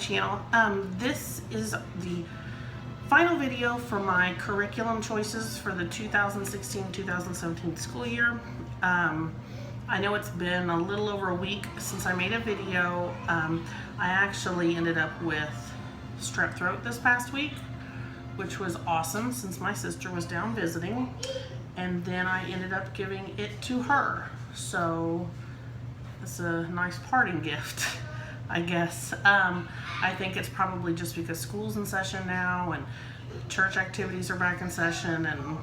channel. This is the final video for my curriculum choices for the 2016-2017 school year. I know it's been a little over a week since I made a video. I actually ended up with strep throat this past week, which was awesome since my sister was down visiting, and then I ended up giving it to her. So it's a nice parting gift, I guess. I think it's probably just because school's in session now and church activities are back in session and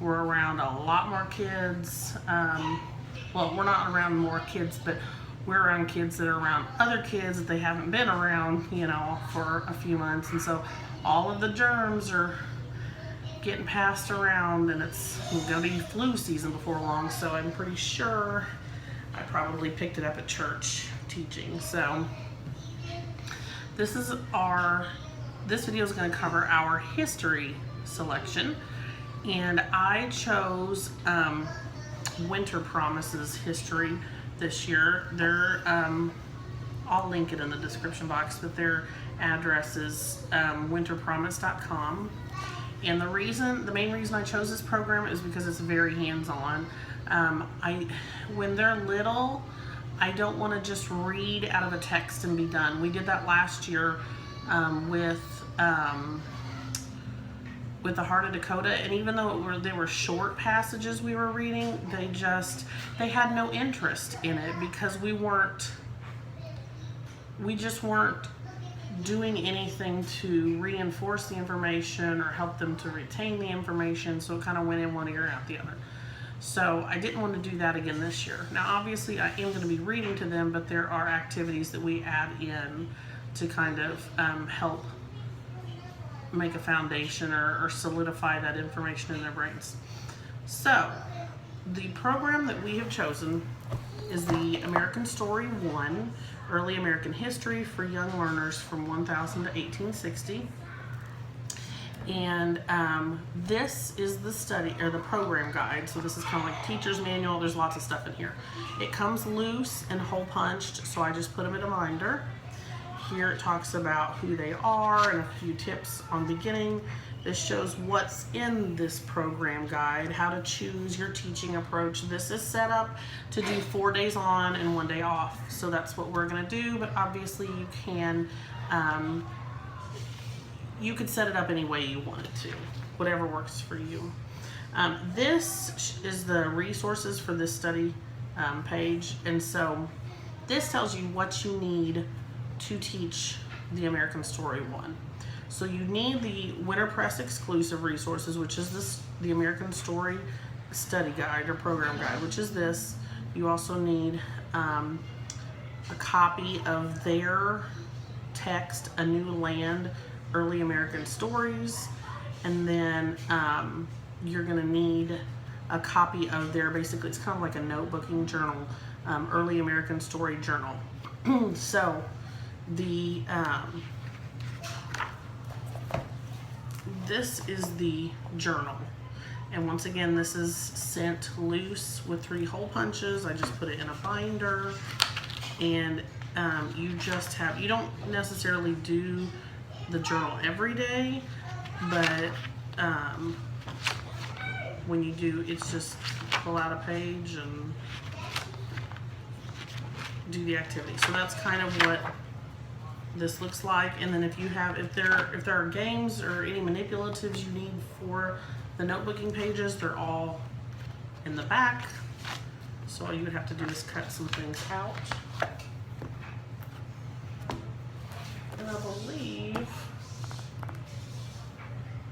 we're around a lot more kids. Well, we're not around more kids, but we're around kids that are around other kids that they haven't been around, you know, for a few months. And so all of the germs are getting passed around, and it's going to be flu season before long. So I'm pretty sure I probably picked it up at church teaching. So this video is going to cover our history selection, and I chose Winter Promises history this year. I'll link it in the description box, but their address is winterpromise.com. And the main reason I chose this program is because it's very hands-on. When they're little, I don't want to just read out of a text and be done. We did that last year with the Heart of Dakota, and even though they were short passages we were reading, they had no interest in it because we just weren't doing anything to reinforce the information or help them to retain the information, so it kind of went in one ear out the other. So I didn't want to do that again this year. Now obviously I am going to be reading to them, but there are activities that we add in to kind of help make a foundation or solidify that information in their brains. So the program that we have chosen is the American Story 1, Early American History for Young Learners from 1000 to 1860. And this is the program guide. So this is kind of like teacher's manual. There's lots of stuff in here. It comes loose and hole punched, so I just put them in a binder. Here it talks about who they are and a few tips on beginning. This shows what's in this program guide, how to choose your teaching approach. This is set up to do 4 days on and 1 day off. So that's what we're gonna do, but obviously you could set it up any way you wanted to, whatever works for you. This is the resources for this study page, and so this tells you what you need to teach the American Story 1. So you need the Winter Press exclusive resources, which is the American Story study guide or program guide, which is this. You also need a copy of their text, A New Land, Early American Stories, and then you're going to need a copy of their, basically it's kind of like a notebooking journal, Early American Story Journal. So this is the journal, and once again this is sent loose with 3 hole punches. I just put it in a binder, and you don't necessarily do the journal every day, but when you do, it's just pull out a page and do the activity. So that's kind of what this looks like. And then if there are games or any manipulatives you need for the notebooking pages, they're all in the back. So all you would have to do is cut some things out. And I believe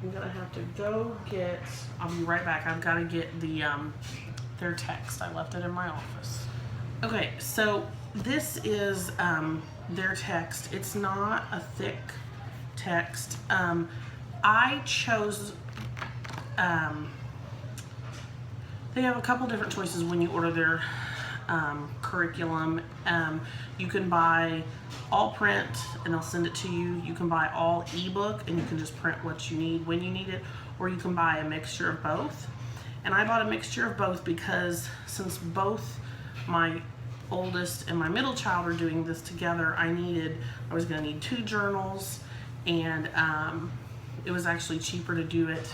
I'm gonna have to go get, I'll be right back. I've got to get their text. I left it in my office. Okay, so this is their text. It's not a thick text. I chose, they have a couple different choices when you order their curriculum. You can buy all print and they'll send it to you. You can buy all ebook and you can just print what you need when you need it, or you can buy a mixture of both. And I bought a mixture of both because since both my oldest and my middle child are doing this together, I was going to need 2 journals, and it was actually cheaper to do it,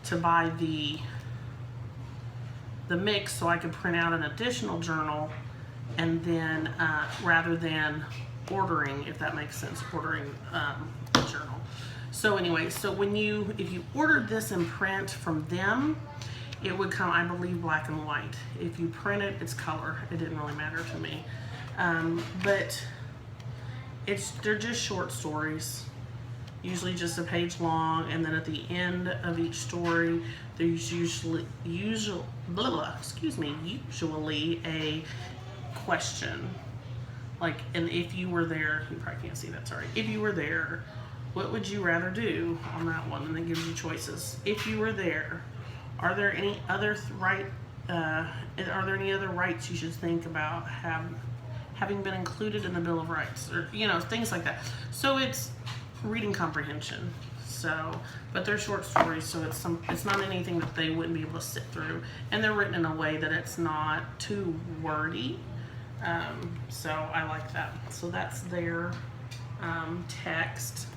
to buy the mix so I could print out an additional journal, and then rather than ordering, if that makes sense, ordering a journal. So anyway, so if you ordered this in print from them, it would come, I believe, black and white. If you print it, it's color. It didn't really matter to me. But they're just short stories, usually just a page long, and then at the end of each story, there's usually a question. Like, and if you were there, you probably can't see that, sorry. If you were there, what would you rather do on that one? And it gives you choices. If you were there, are there any other rights you should think about having been included in the Bill of Rights, or things like that. So it's reading comprehension. So, but they're short stories, so it's not anything that they wouldn't be able to sit through, and they're written in a way that it's not too wordy. So I like that. So that's their text.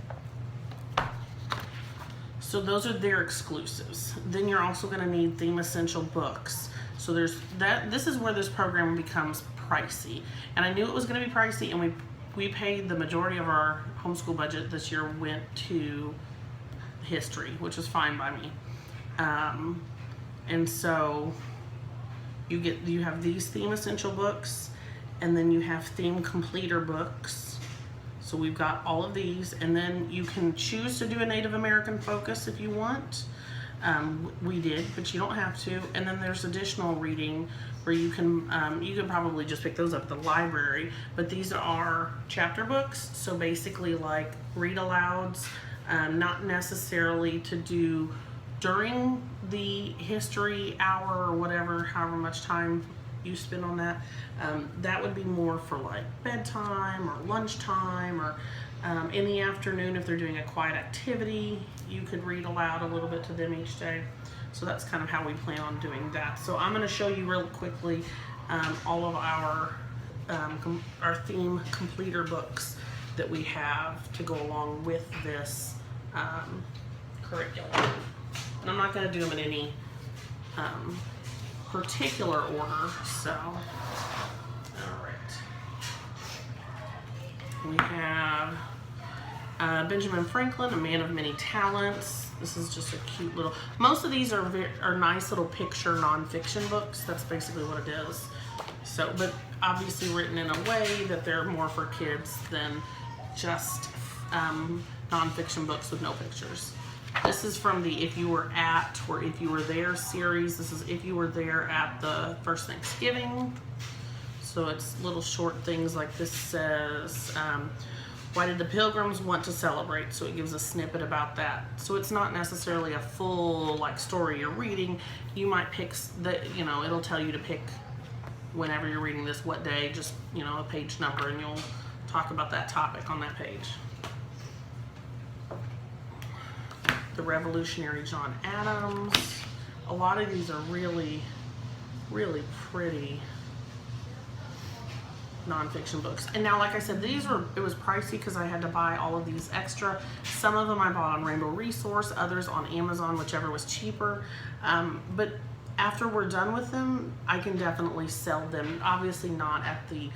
So those are their exclusives. Then you're also going to need theme essential books. So this is where this program becomes pricey. And I knew it was going to be pricey, and we paid the majority of our homeschool budget this year went to history, which is fine by me. And so you have these theme essential books, and then you have theme completer books. So we've got all of these, and then you can choose to do a Native American focus if you want. We did, but you don't have to. And then there's additional reading where you can probably just pick those up at the library, but these are chapter books. So basically like read alouds, not necessarily to do during the history hour or whatever, however much time you spend on that. That would be more for like bedtime or lunchtime, or in the afternoon if they're doing a quiet activity, you could read aloud a little bit to them each day. So that's kind of how we plan on doing that. So I'm going to show you real quickly all of our theme completer books that we have to go along with this curriculum. And I'm not going to do them in any particular order, so alright. We have Benjamin Franklin, A Man of Many Talents. This is just a cute little, most of these are nice little picture nonfiction books. That's basically what it is. So, but obviously written in a way that they're more for kids than just nonfiction books with no pictures. This is from the If You Were At or If You Were There series. This is If You Were There at the First Thanksgiving. So it's little short things like this says, why did the Pilgrims want to celebrate? So it gives a snippet about that. So it's not necessarily a full like story you're reading. You might pick it'll tell you to pick whenever you're reading this, what day, just a page number, and you'll talk about that topic on that page. The Revolutionary John Adams. A lot of these are really, really pretty nonfiction books. And now, like I said, it was pricey because I had to buy all of these extra. Some of them I bought on Rainbow Resource, others on Amazon, whichever was cheaper. But after we're done with them, I can definitely sell them. Obviously not at the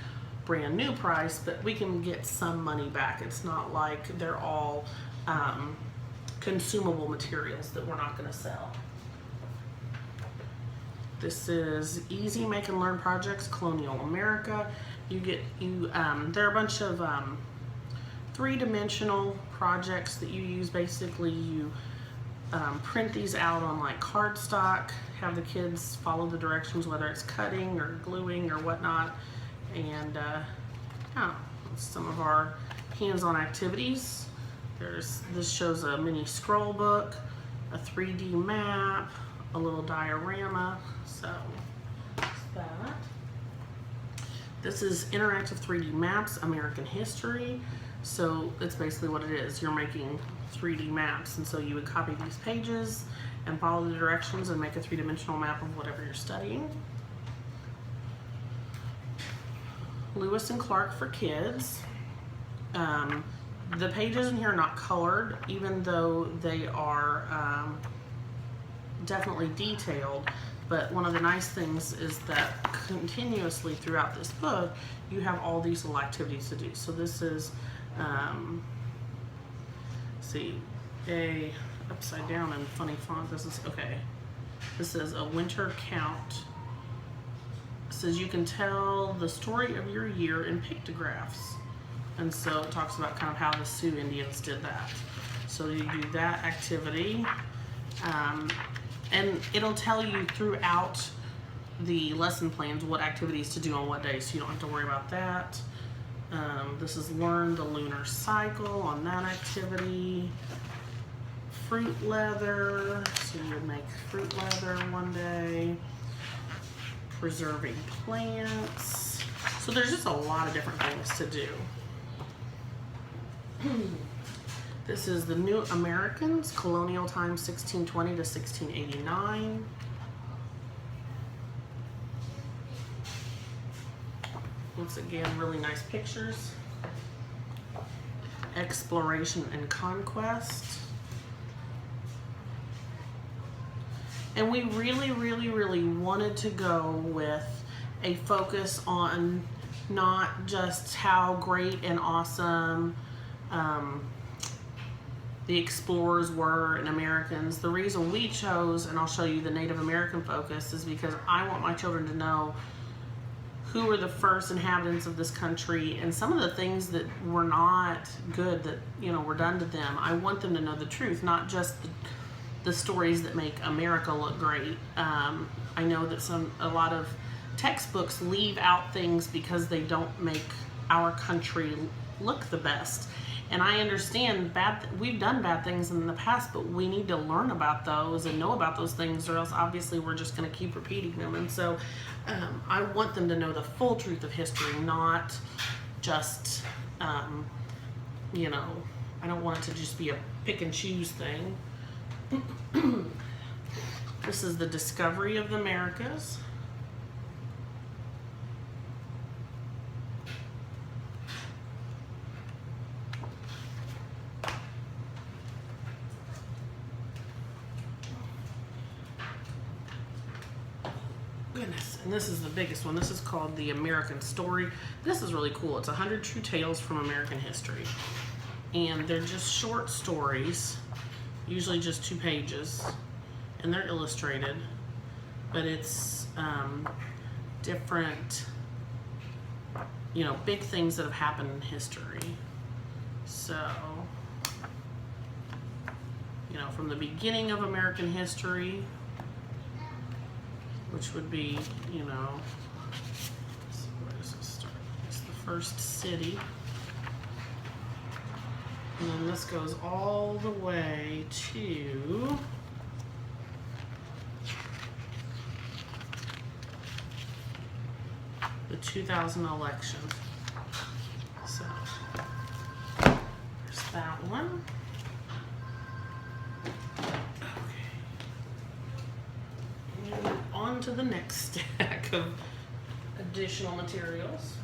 brand new price, but we can get some money back. It's not like they're all consumable materials that we're not going to sell. This is Easy Make and Learn Projects, Colonial America. There are a bunch of three-dimensional projects that you use. Basically, you print these out on like cardstock, have the kids follow the directions, whether it's cutting or gluing or whatnot. And some of our hands-on activities. This shows a mini scroll book, a 3D map, a little diorama. So that's that. This is interactive 3D maps, American history. So it's basically what it is. You're making 3D maps, and so you would copy these pages and follow the directions and make a three-dimensional map of whatever you're studying. Lewis and Clark for kids. The pages in here are not colored, even though they are definitely detailed. But one of the nice things is that continuously throughout this book, you have all these little activities to do. So this is, see, a upside down and funny font. This is, okay. This is a winter count. It says you can tell the story of your year in pictographs. And so it talks about kind of how the Sioux Indians did that. So you do that activity. And it'll tell you throughout the lesson plans what activities to do on what days, so you don't have to worry about that. This is learn the lunar cycle on that activity. Fruit leather, so you would make fruit leather one day. Preserving plants. So there's just a lot of different things to do. This is the New Americans, colonial times 1620 to 1689. Once again, really nice pictures. Exploration and conquest. And we really wanted to go with a focus on not just how great and awesome the explorers were and Americans. The reason we chose, and I'll show you the Native American focus, is because I want my children to know who were the first inhabitants of this country and some of the things that were not good that, you know, were done to them. I want them to know the truth, not just the stories that make America look great. I know that a lot of textbooks leave out things because they don't make our country look the best. And I understand we've done bad things in the past, but we need to learn about those and know about those things, or else obviously we're just going to keep repeating them. And so I want them to know the full truth of history, not just, you know, I don't want it to just be a pick and choose thing. This is the discovery of the Americas. Goodness, and this is the biggest one. This is called The American Story. This is really cool. It's 100 True Tales from American History. And they're just short stories, usually just 2 pages, and they're illustrated, but it's different, you know, big things that have happened in history. So, you know, from the beginning of American history, which would be, you know, so where does this start? It's the first city. And then this goes all the way to the 2000 election. So there's that one. Okay. And on to the next stack of additional materials.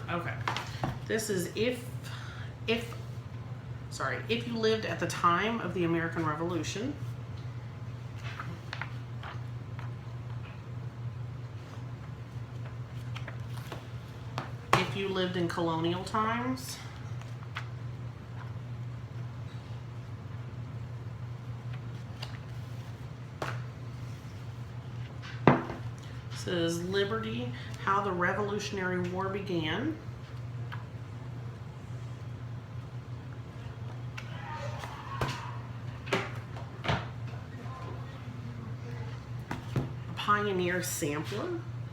Okay, this is if you lived at the time of the American Revolution. If you lived in colonial times. This is Liberty, how the Revolutionary War began. Pioneer Sampler.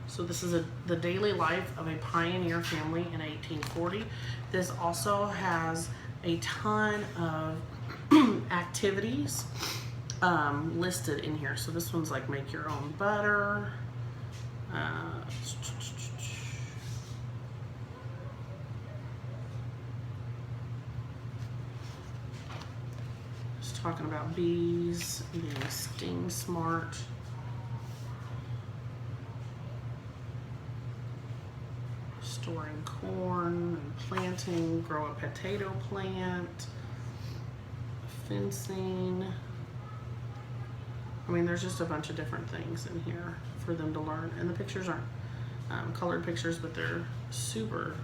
So this is the daily life of a pioneer family in 1840. This also has a ton of activities listed in here. So this one's like make your own butter. Just talking about bees being sting smart. Storing corn and planting, grow a potato plant, fencing. I mean, there's just a bunch of different things in here for them to learn. And the pictures aren't colored pictures, but they're super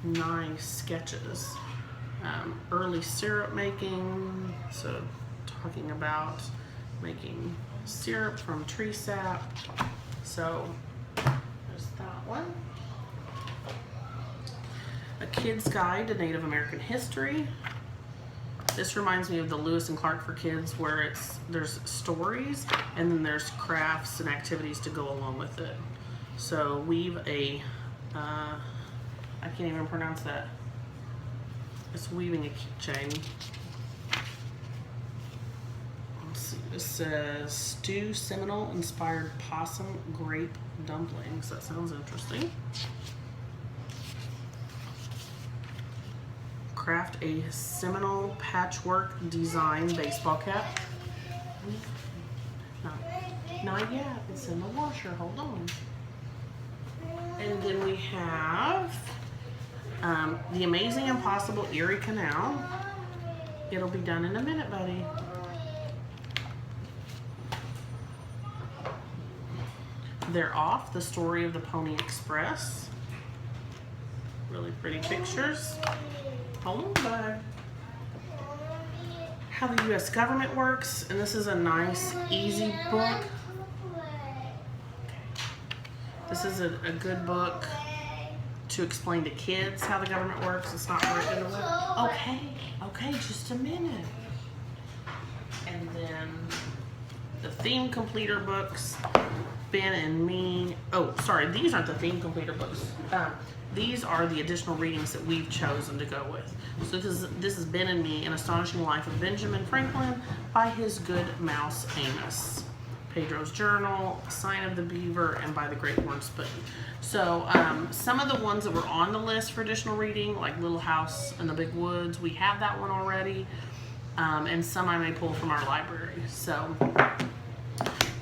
nice sketches. Early syrup making, so talking about making syrup from tree sap. So there's that one. A Kid's Guide to Native American History. This reminds me of the Lewis and Clark for Kids, where there's stories and then there's crafts and activities to go along with it. So weave a, I can't even pronounce that. It's weaving a keychain. Let's see, this says stew Seminole inspired possum grape dumplings. That sounds interesting. Craft a Seminole patchwork design baseball cap. No, not yet. It's in the washer. Hold on. And then we have The Amazing Impossible Erie Canal. It'll be done in a minute, buddy. They're Off, the Story of the Pony Express. Really pretty pictures. Hold on, bud. How the U.S. government works, and this is a nice, easy book. This is a good book to explain to kids how the government works. It's not written away. Okay, just a minute. And then the theme completer books, Ben and Me. Oh, sorry, these aren't the theme completer books. These are the additional readings that we've chosen to go with. So this is Ben and Me, An Astonishing Life of Benjamin Franklin by his good mouse Amos. Pedro's Journal, Sign of the Beaver, and By the Great Horn Spoon. So some of the ones that were on the list for additional reading, like Little House in the Big Woods, we have that one already. And some I may pull from our library. So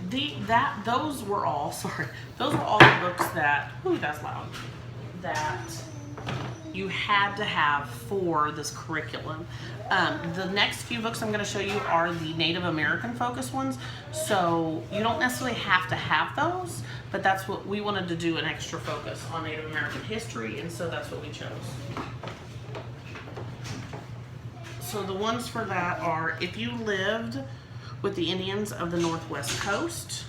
those were all the books that, ooh, that's loud, that you had to have for this curriculum. The next few books I'm going to show you are the Native American focus ones, so you don't necessarily have to have those, but that's what we wanted to do, an extra focus on Native American history, and so that's what we chose. So the ones for that are If You Lived with the Indians of the Northwest Coast,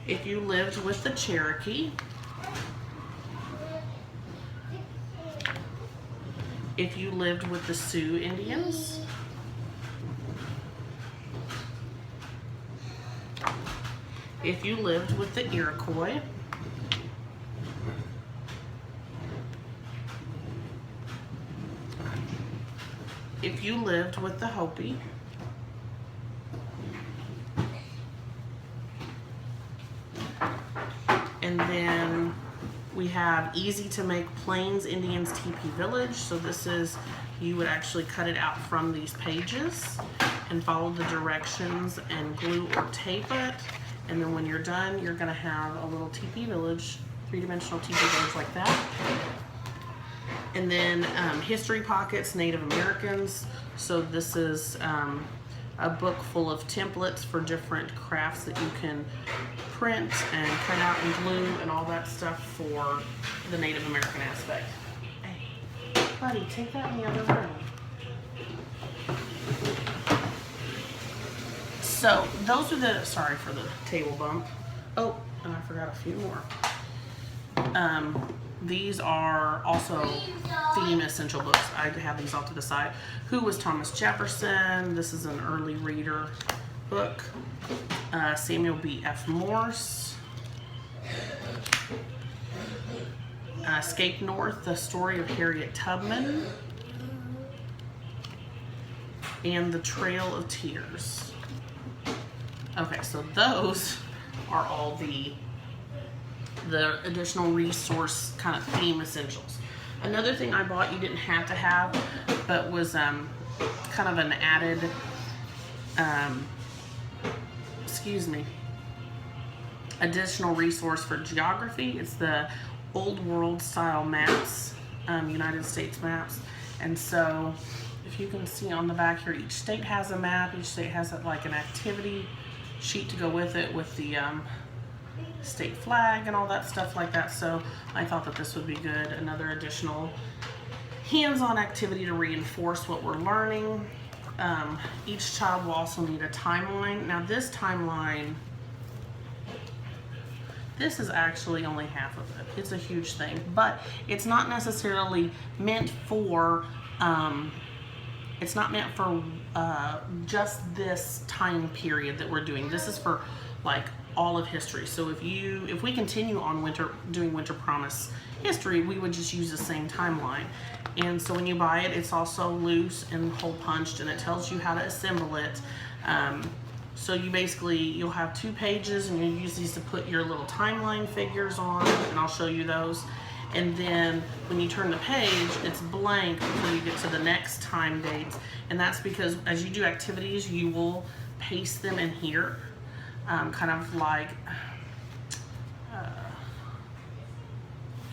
If You Lived with the Cherokee, If You Lived with the Sioux Indians, If You Lived with the Iroquois, If You Lived with the Hopi, and then we have Easy to Make Plains Indians Tepee Village. So this is, you would actually cut it out from these pages and follow the directions and glue or tape it. And then when you're done, you're gonna have a little teepee village, three-dimensional teepee village like that. And then History Pockets, Native Americans. So this is a book full of templates for different crafts that you can print and cut out and glue and all that stuff for the Native American aspect. Hey, buddy, take that in the other room. So those are the, sorry for the table bump. Oh, and I forgot a few more. These are also theme essential books. I have these off to the side. Who Was Thomas Jefferson? This is an early reader book. Samuel B. F. Morse. Escape North, The Story of Harriet Tubman. And The Trail of Tears. Okay, so those are all the additional resource kind of theme essentials. Another thing I bought you didn't have to have, but was kind of an added, additional resource for geography. It's the Old World style maps, United States maps. And so if you can see on the back here, each state has a map. Each state has like an activity sheet to go with it, with the state flag and all that stuff like that. So I thought that this would be good, another additional hands-on activity to reinforce what we're learning. Each child will also need a timeline. Now this timeline, this is actually only half of it. It's a huge thing, but it's not necessarily meant for just this time period that we're doing. This is for like all of history. So if we continue on doing Winter Promise history, we would just use the same timeline. And so when you buy it, it's also loose and hole punched, and it tells you how to assemble it. So you'll have 2 pages, and you use these to put your little timeline figures on, and I'll show you those. And then when you turn the page, it's blank before you get to the next time dates. And that's because as you do activities, you will paste them in here. Kind of like, I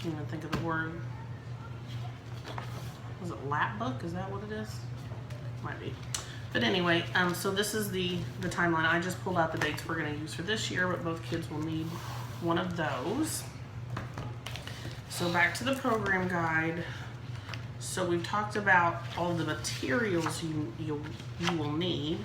can't even think of the word. Was it lap book? Is that what it is? Might be. But anyway, so this is the timeline. I just pulled out the dates we're going to use for this year, but both kids will need one of those. So back to the program guide. So we've talked about all the materials you will need.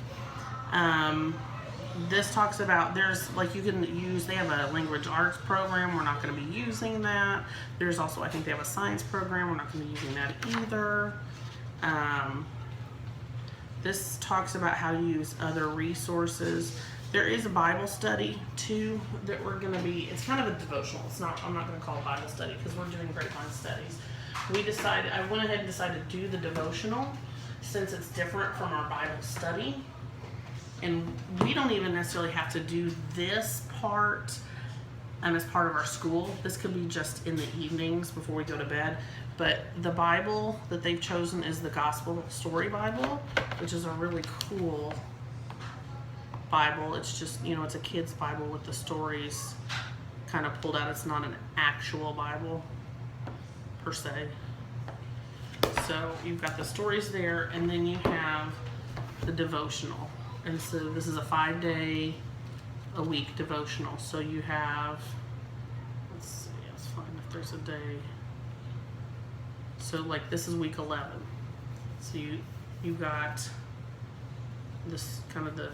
This talks about, there's like you can use, they have a language arts program. We're not going to be using that. There's also, I think they have a science program. We're not going to be using that either. This talks about how to use other resources. There is a Bible study too that we're going to be, it's kind of a devotional. I'm not going to call it Bible study because we're doing grapevine studies. I went ahead and decided to do the devotional since it's different from our Bible study. And we don't even necessarily have to do this part as part of our school. This could be just in the evenings before we go to bed. But the Bible that they've chosen is the Gospel Story Bible, which is a really cool Bible. It's just, it's a kid's Bible with the stories kind of pulled out. It's not an actual Bible per se. So you've got the stories there, and then you have the devotional. And so this is a 5-day-a-week devotional. So you have, let's see, let's find if there's a day. So like this is week 11. So you got this kind of the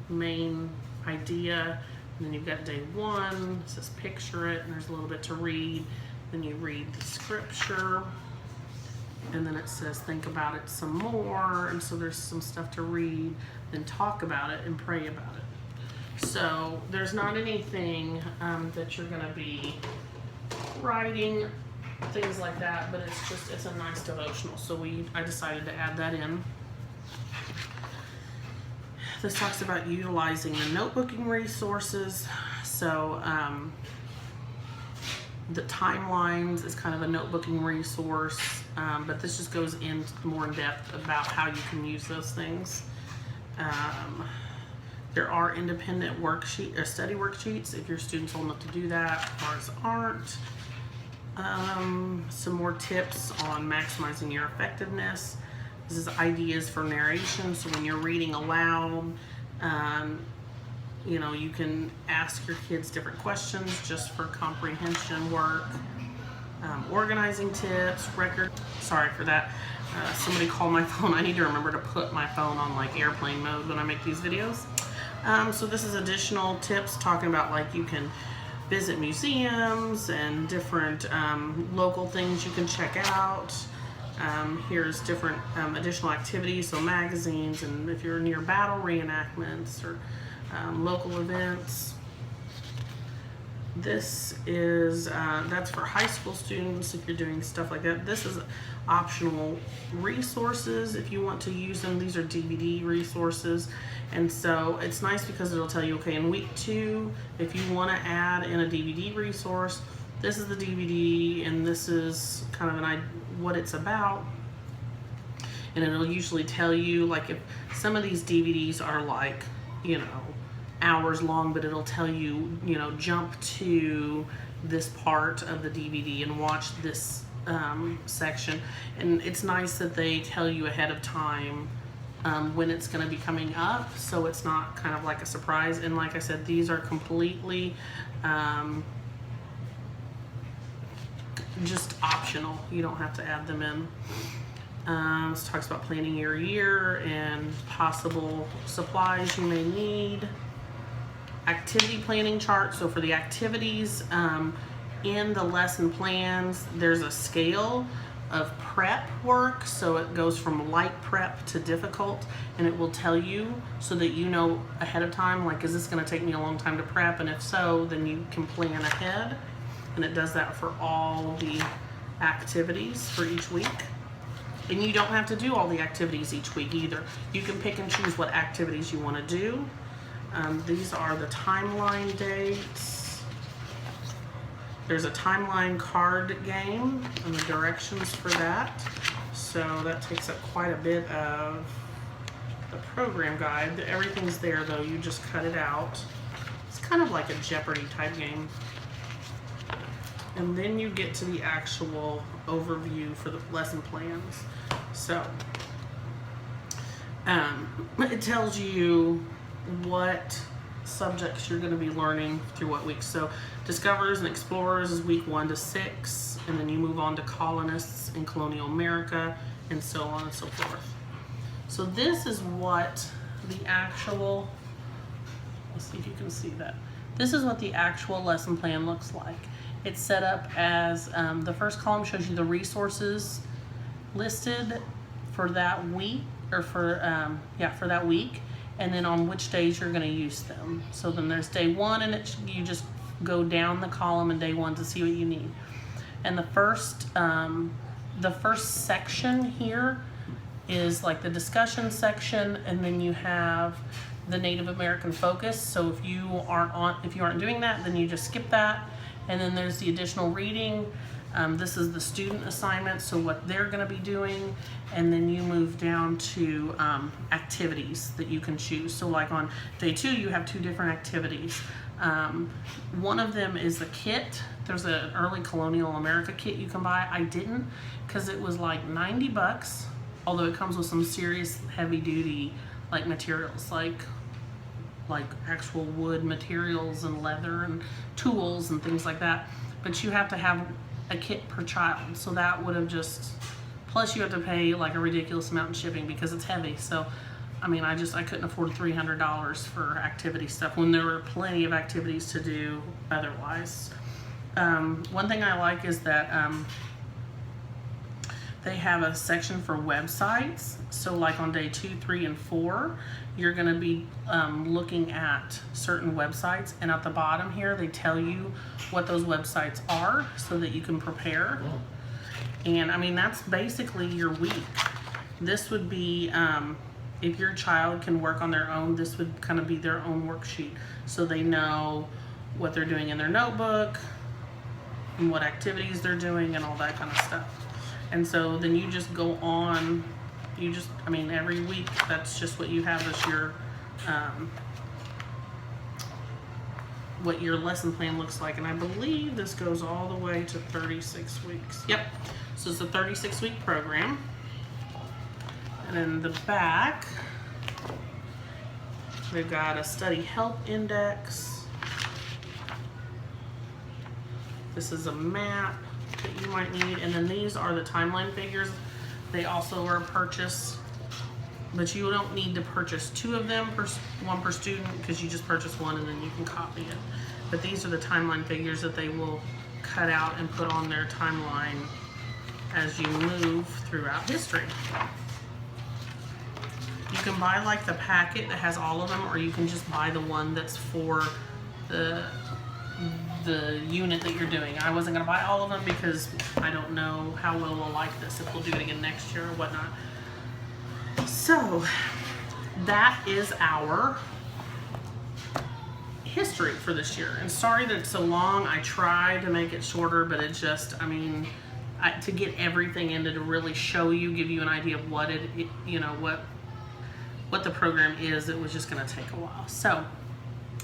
main idea, and then you've got day 1. It says picture it, and there's a little bit to read. Then you read the scripture, and then it says think about it some more, and so there's some stuff to read, then talk about it and pray about it. So there's not anything that you're going to be writing, things like that, but it's a nice devotional. So I decided to add that in. This talks about utilizing the notebooking resources. So the timelines is kind of a notebooking resource, but this just goes in more in depth about how you can use those things. There are independent study worksheets if your student's old enough to do that. Ours aren't. Some more tips on maximizing your effectiveness. This is ideas for narration. So when you're reading aloud, you can ask your kids different questions just for comprehension work. Organizing tips, sorry for that. Somebody called my phone. I need to remember to put my phone on like airplane mode when I make these videos. So this is additional tips talking about like you can visit museums and different local things you can check out. Here's different additional activities, so magazines, and if you're near battle reenactments or local events. This is, that's for high school students if you're doing stuff like that. This is optional resources if you want to use them. These are DVD resources. And so it's nice because it'll tell you, okay, in week 2, if you want to add in a DVD resource, this is the DVD, and this is kind of what it's about. And it'll usually tell you, like, if some of these DVDs are like, you know, hours long, but it'll tell you, you know, jump to this part of the DVD and watch this section. And it's nice that they tell you ahead of time when it's going to be coming up, so it's not kind of like a surprise. And like I said, these are completely just optional. You don't have to add them in. This talks about planning your year and possible supplies you may need. Activity planning chart. So for the activities in the lesson plans, there's a scale of prep work. So it goes from light prep to difficult, and it will tell you so that you know ahead of time, like, is this going to take me a long time to prep? And if so, then you can plan ahead. And it does that for all the activities for each week. And you don't have to do all the activities each week either. You can pick and choose what activities you want to do. These are the timeline dates. There's a timeline card game and the directions for that. So that takes up quite a bit of the program guide. Everything's there though, you just cut it out. It's kind of like a Jeopardy type game. And then you get to the actual overview for the lesson plans. So it tells you what subjects you're going to be learning through what weeks. So Discoverers and Explorers is week 1 to 6, and then you move on to Colonists in Colonial America, and so on and so forth. So this is what the actual, let's see if you can see that. This is what the actual lesson plan looks like. It's set up as the first column shows you the resources listed for that week, or for that week, and then on which days you're going to use them. So then there's day 1, and you just go down the column in day 1 to see what you need. And the first section here is like the discussion section, and then you have the Native American focus. So if you aren't doing that, then you just skip that. And then there's the additional reading. This is the student assignment, so what they're going to be doing. And then you move down to activities that you can choose. So like on day 2, you have 2 different activities. One of them is the kit. There's an early colonial America kit you can buy. I didn't, because it was like 90 bucks, although it comes with some serious heavy duty like materials, like actual wood materials and leather and tools and things like that. But you have to have a kit per child, so that would have just, plus you have to pay like a ridiculous amount in shipping because it's heavy. So I mean, I couldn't afford $300 for activity stuff when there were plenty of activities to do otherwise. One thing I like is that they have a section for websites. So like on day 2, 3, and 4, you're going to be looking at certain websites, and at the bottom here they tell you what those websites are so that you can prepare. And I mean, that's basically your week. This would be, if your child can work on their own, this would kind of be their own worksheet, so they know what they're doing in their notebook and what activities they're doing and all that kind of stuff. And so then you just go on, every week, that's just what you have as your, what your lesson plan looks like. And I believe this goes all the way to 36 weeks. Yep, so it's a 36-week program. And in the back, we've got a study help index. This is a map that you might need, and then these are the timeline figures. They also are purchased, but you don't need to purchase 2 of them, one per student, because you just purchase one and then you can copy it. But these are the timeline figures that they will cut out and put on their timeline as you move throughout history. You can buy like the packet that has all of them, or you can just buy the one that's for the unit that you're doing. I wasn't going to buy all of them because I don't know how well we'll like this, if we'll do it again next year or whatnot. So that is our history for this year. And sorry that it's so long. I tried to make it shorter, but it just, I mean, to get everything into to really show you, give you an idea of what what the program is, it was just going to take a while. So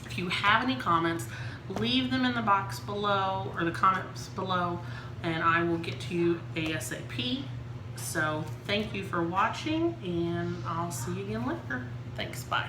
if you have any comments, leave them in the box below, or the comments below, and I will get to you ASAP. So thank you for watching, and I'll see you again later. Thanks, bye.